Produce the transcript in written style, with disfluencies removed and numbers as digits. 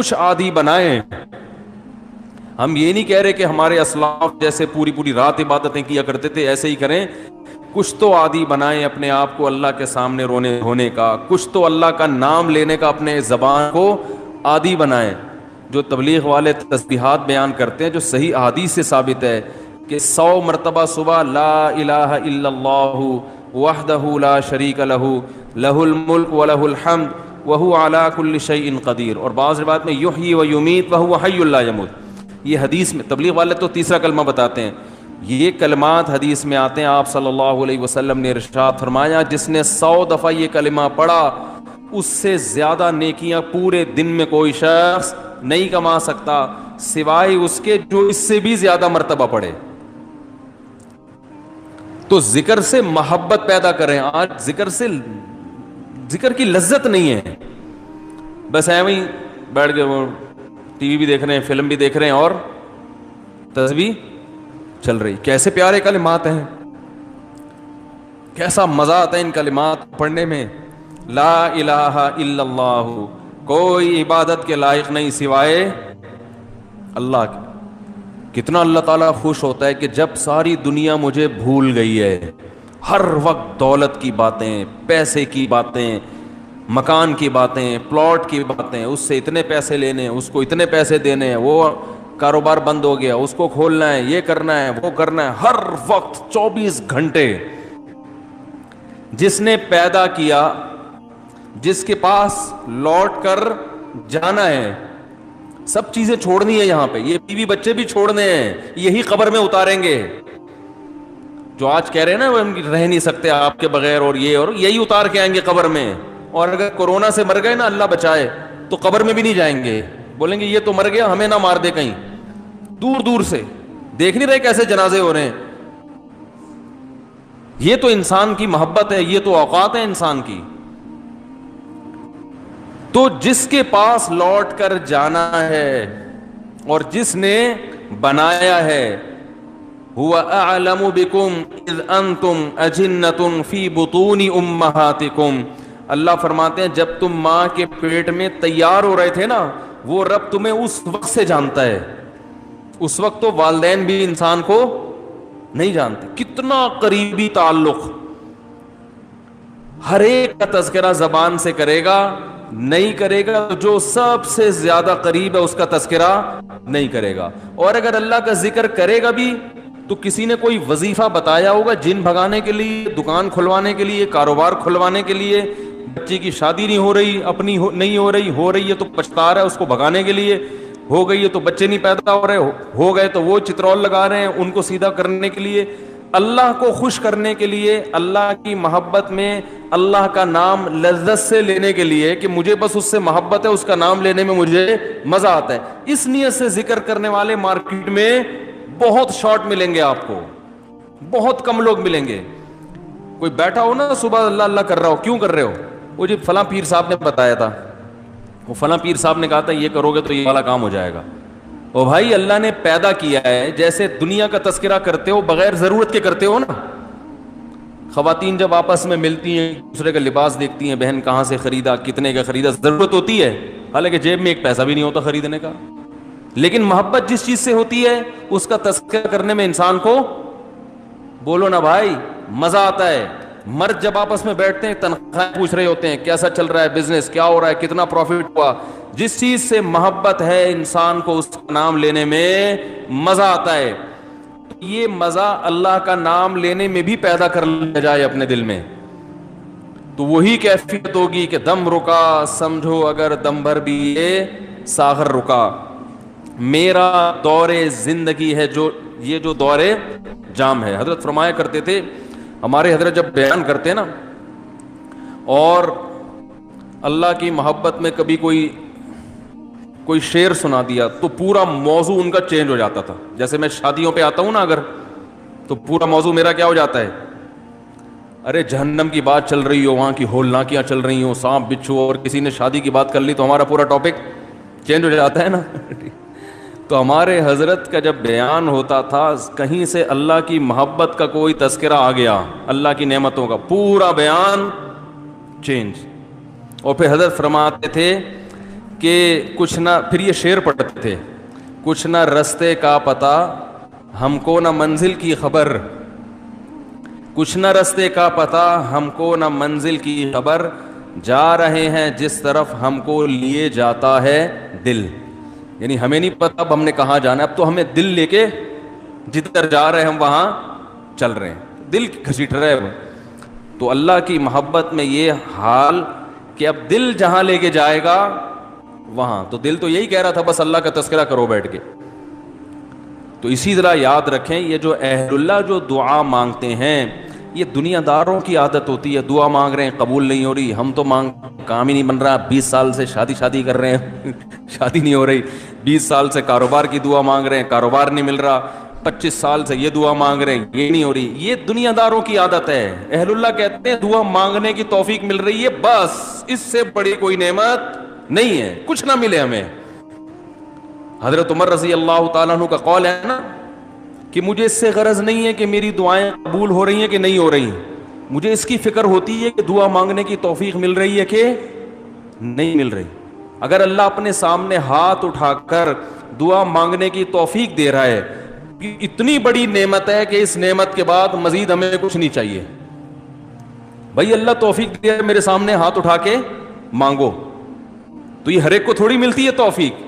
کچھ عادی بنائیں. ہم یہ نہیں کہہ رہے کہ ہمارے اسلاف جیسے پوری پوری رات عبادتیں کیا کرتے تھے ایسے ہی کریں. کچھ تو عادی بنائیں اپنے آپ کو اللہ کے سامنے رونے ہونے کا, کچھ تو اللہ کا نام لینے کا اپنے زبان کو عادی بنائیں. جو تبلیغ والے تسبیحات بیان کرتے ہیں جو صحیح احادیث سے ثابت ہے کہ 100 مرتبہ صبح لا الہ الا اللہ وحدہ لا شریک لہ لہ الملک ولہ الحمد وہو علی کل شیء قدیر, اور بعض روایت میں یحیی و یمیت وہو حی لا یموت. یہ حدیث میں تبلیغ والے تو تیسرا کلمہ بتاتے ہیں, یہ کلمات حدیث میں آتے ہیں. آپ صلی اللہ علیہ وسلم نے ارشاد فرمایا جس نے 100 دفعہ یہ کلمہ پڑھا اس سے زیادہ نیکیاں پورے دن میں کوئی شخص نہیں کما سکتا سوائے اس کے جو اس سے بھی زیادہ مرتبہ پڑھے. تو ذکر سے محبت پیدا کریں. آج ذکر کی لذت نہیں ہے, بس ایویں ہی بیٹھ کے وہ ٹی وی بھی دیکھ رہے ہیں, فلم بھی دیکھ رہے ہیں اور تسبیح چل رہی. کیسے پیارے کلمات ہیں, کیسا مزہ آتا ہے ان کلمات پڑھنے میں. لا الہ الا اللہ, کوئی عبادت کے لائق نہیں سوائے اللہ کے. کتنا اللہ تعالیٰ خوش ہوتا ہے کہ جب ساری دنیا مجھے بھول گئی ہے, ہر وقت دولت کی باتیں, پیسے کی باتیں, مکان کی باتیں, پلاٹ کی باتیں, اس سے اتنے پیسے لینے, اس کو اتنے پیسے دینے ہیں, وہ کاروبار بند ہو گیا, اس کو کھولنا ہے, یہ کرنا ہے, وہ کرنا ہے, ہر وقت 24 گھنٹے. جس نے پیدا کیا, جس کے پاس لوٹ کر جانا ہے, سب چیزیں چھوڑنی ہے یہاں پہ, یہ بیوی بچے بھی چھوڑنے ہیں, یہی قبر میں اتاریں گے. جو آج کہہ رہے ہیں نا وہ رہ نہیں سکتے آپ کے بغیر, اور یہ اور یہی اتار کے آئیں گے قبر میں. اور اگر کورونا سے مر گئے نا, اللہ بچائے, تو قبر میں بھی نہیں جائیں گے, بولیں گے یہ تو مر گیا, ہمیں نہ مار دے کہیں. دور دور سے دیکھ نہیں رہے کیسے جنازے ہو رہے ہیں. یہ تو انسان کی محبت ہے, یہ تو اوقات ہے انسان کی. تو جس کے پاس لوٹ کر جانا ہے اور جس نے بنایا ہے, هو اعلم بكم اذ انتم اجنۃ فی بطون امہاتکم, اللہ فرماتے ہیں جب تم ماں کے پیٹ میں تیار ہو رہے تھے نا, وہ رب تمہیں اس وقت سے جانتا ہے. اس وقت تو والدین بھی انسان کو نہیں جانتے. کتنا قریبی تعلق, ہر ایک کا تذکرہ زبان سے کرے گا, نہیں کرے گا تو جو سب سے زیادہ قریب ہے اس کا تذکرہ نہیں کرے گا. اور اگر اللہ کا ذکر کرے گا بھی تو کسی نے کوئی وظیفہ بتایا ہوگا جن بھگانے کے لیے, دکان کھلوانے کے لیے, کاروبار کھلوانے کے لیے, بچے کی شادی نہیں ہو رہی, اپنی نہیں ہو رہی ہے تو پچھتا رہا ہے اس کو بھگانے کے لیے, ہو گئی ہے تو بچے نہیں پیدا ہو رہے, ہو گئے تو وہ چترول لگا رہے ہیں ان کو سیدھا کرنے کے لیے. اللہ کو خوش کرنے کے لیے, اللہ کی محبت میں اللہ کا نام لذت سے لینے کے لیے کہ مجھے بس اس سے محبت ہے, اس کا نام لینے میں مجھے مزہ آتا ہے, اس نیت سے ذکر کرنے والے مارکیٹ میں بہت شارٹ ملیں گے آپ کو, بہت کم لوگ ملیں گے. کوئی بیٹھا ہو نا صبح اللہ اللہ کر رہا ہو, کیوں کر رہے ہو, وہ جی فلاں پیر صاحب نے بتایا تھا, وہ فلاں پیر صاحب نے کہا تھا یہ کرو گے تو یہ والا کام ہو جائے گا. او بھائی اللہ نے پیدا کیا ہے, جیسے دنیا کا تذکرہ کرتے ہو بغیر ضرورت کے کرتے ہو نا. خواتین جب آپس میں ملتی ہیں دوسرے کا لباس دیکھتی ہیں, بہن کہاں سے خریدا, کتنے کا خریدا, ضرورت ہوتی ہے, حالانکہ جیب میں ایک پیسہ بھی نہیں ہوتا خریدنے کا. لیکن محبت جس چیز سے ہوتی ہے اس کا تذکرہ کرنے میں انسان کو, بولو نا بھائی, مزہ آتا ہے. مرد جب آپس میں بیٹھتے ہیں تنخواہ پوچھ رہے ہوتے ہیں, کیسا چل رہا ہے بزنس, کیا ہو رہا ہے, کتنا پروفٹ ہوا. جس چیز سے محبت ہے انسان کو اس کا نام لینے میں مزہ آتا ہے. یہ مزہ اللہ کا نام لینے میں بھی پیدا کر لیا جائے اپنے دل میں, تو وہی کیفیت ہوگی کہ دم رکا سمجھو اگر دم بھر بھی یہ ساغر رکا. میرا دور زندگی ہے یہ جو دور جام ہے. حضرت فرمایا کرتے تھے, ہمارے حضرت جب بیان کرتے نا اور اللہ کی محبت میں کبھی کوئی شعر سنا دیا تو پورا موضوع ان کا چینج ہو جاتا تھا. جیسے میں شادیوں پہ آتا ہوں نا اگر, تو پورا موضوع میرا کیا ہو جاتا ہے, ارے جہنم کی بات چل رہی ہو, وہاں کی ہولناکیاں چل رہی ہوں, سانپ بچھو, اور کسی نے شادی کی بات کر لی تو ہمارا پورا ٹاپک چینج ہو جاتا ہے نا. تو ہمارے حضرت کا جب بیان ہوتا تھا کہیں سے اللہ کی محبت کا کوئی تذکرہ آ گیا, اللہ کی نعمتوں کا, پورا بیان چینج. اور پھر حضرت فرماتے تھے کہ کچھ نہ، پھر یہ شعر پڑھتے تھے، کچھ نہ رستے کا پتہ ہم کو نہ منزل کی خبر، کچھ نہ رستے کا پتہ ہم کو نہ منزل کی خبر، جا رہے ہیں جس طرف ہم کو لیے جاتا ہے دل. یعنی ہمیں نہیں پتہ اب ہم نے کہاں جانا ہے، اب تو ہمیں دل لے کے جدھر جا رہے ہیں ہم وہاں چل رہے ہیں، دل گھسیٹ رہے ہیں. تو اللہ کی محبت میں یہ حال کہ اب دل جہاں لے کے جائے گا وہاں، تو دل تو یہی کہہ رہا تھا بس اللہ کا تذکرہ کرو بیٹھ کے. تو اسی طرح یاد رکھیں، یہ جو اہل اللہ جو دعا مانگتے ہیں، یہ دنیا داروں کی عادت ہوتی ہے. دعا مانگ رہے ہیں قبول نہیں ہو رہی، ہم تو کام ہی نہیں بن رہا، 20 سال سے شادی کر رہے ہیں شادی نہیں ہو رہی، 20 سال سے کاروبار کی دعا مانگ رہے ہیں، کاروبار نہیں مل رہا، 25 سال سے یہ دعا مانگ رہے ہیں، یہ نہیں ہو رہی. یہ دنیا داروں کی عادت ہے. اہل اللہ کہتے ہیں دعا مانگنے کی توفیق مل رہی ہے، بس اس سے بڑی کوئی نعمت نہیں ہے، کچھ نہ ملے ہمیں. حضرت عمر رضی اللہ تعالیٰ عنہ کا قول ہے نا کہ مجھے اس سے غرض نہیں ہے کہ میری دعائیں قبول ہو رہی ہیں کہ نہیں ہو رہی، مجھے اس کی فکر ہوتی ہے کہ دعا مانگنے کی توفیق مل رہی ہے کہ نہیں مل رہی. اگر اللہ اپنے سامنے ہاتھ اٹھا کر دعا مانگنے کی توفیق دے رہا ہے، اتنی بڑی نعمت ہے کہ اس نعمت کے بعد مزید ہمیں کچھ نہیں چاہیے. بھائی اللہ توفیق دے میرے سامنے ہاتھ اٹھا کے مانگو، تو یہ ہر ایک کو تھوڑی ملتی ہے توفیق.